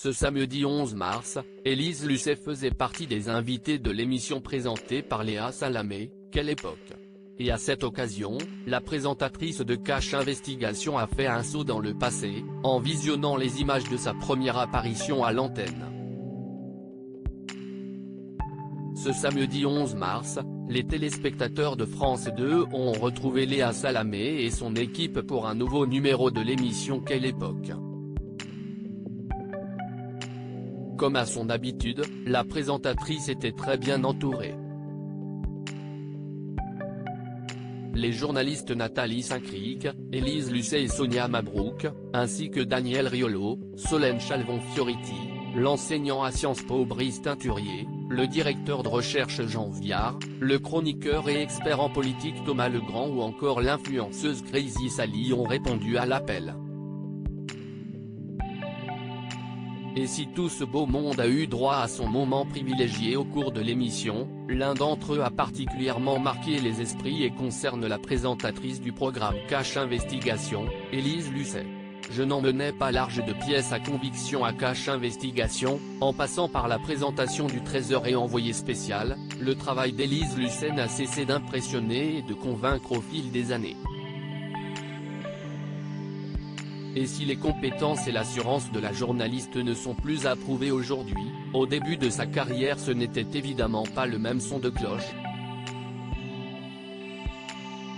Ce samedi 11 mars, Élise Lucet faisait partie des invités de l'émission présentée par Léa Salamé, Quelle époque. Et à cette occasion, la présentatrice de Cache Investigation a fait un saut dans le passé, en visionnant les images de sa première apparition à l'antenne. Ce samedi 11 mars, les téléspectateurs de France 2 ont retrouvé Léa Salamé et son équipe pour un nouveau numéro de l'émission Quelle époque. Comme à son habitude, la présentatrice était très bien entourée. Les journalistes Nathalie Saint-Cric, Élise Lucet et Sonia Mabrouk, ainsi que Daniel Riolo, Solène Chalvon-Fioriti, l'enseignant à Sciences Po Brice Teinturier, le directeur de recherche Jean Viard, le chroniqueur et expert en politique Thomas Legrand ou encore l'influenceuse Crazy Sally ont répondu à l'appel. Et si tout ce beau monde a eu droit à son moment privilégié au cours de l'émission, l'un d'entre eux a particulièrement marqué les esprits et concerne la présentatrice du programme Cache Investigation, Élise Lucet. Je n'en menais pas large de pièces à conviction à Cache Investigation, en passant par la présentation du Trésor et envoyé spécial, le travail d'Élise Lucet n'a cessé d'impressionner et de convaincre au fil des années. Et si les compétences et l'assurance de la journaliste ne sont plus approuvées aujourd'hui, au début de sa carrière ce n'était évidemment pas le même son de cloche.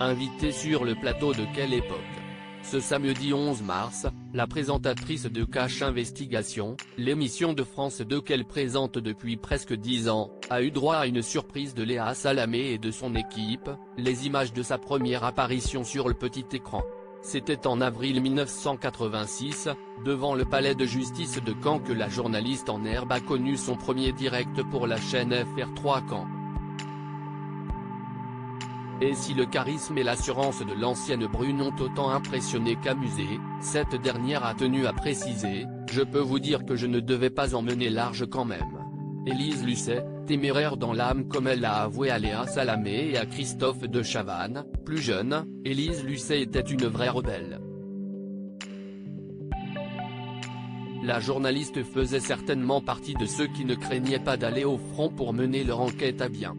Invitée sur le plateau de Quelle époque. Ce samedi 11 mars, la présentatrice de Cache Investigation, l'émission de France 2 qu'elle présente depuis presque 10 ans, a eu droit à une surprise de Léa Salamé et de son équipe, les images de sa première apparition sur le petit écran. C'était en avril 1986, devant le palais de justice de Caen que la journaliste en herbe a connu son premier direct pour la chaîne FR3 Caen. Et si le charisme et l'assurance de l'ancienne brune ont autant impressionné qu'amusé, cette dernière a tenu à préciser « Je peux vous dire que je ne devais pas en mener large quand même ». Élise Lucet, téméraire dans l'âme comme elle l'a avoué à Léa Salamé et à Christophe de Chavannes, plus jeune, Élise Lucet était une vraie rebelle. La journaliste faisait certainement partie de ceux qui ne craignaient pas d'aller au front pour mener leur enquête à bien.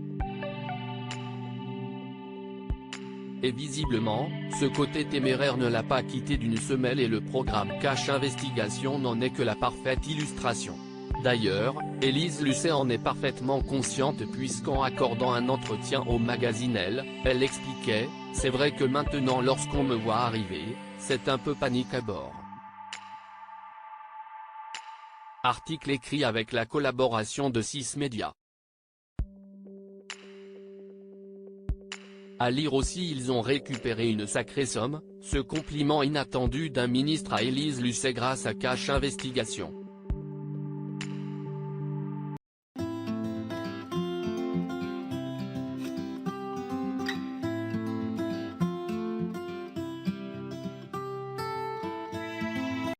Et visiblement, ce côté téméraire ne l'a pas quitté d'une semelle et le programme Cache Investigation n'en est que la parfaite illustration. D'ailleurs, Élise Lucet en est parfaitement consciente puisqu'en accordant un entretien au magazine Elle expliquait « C'est vrai que maintenant lorsqu'on me voit arriver, c'est un peu panique à bord ». Article écrit avec la collaboration de 6 médias. À lire aussi ils ont récupéré une sacrée somme, ce compliment inattendu d'un ministre à Élise Lucet grâce à Cache Investigation.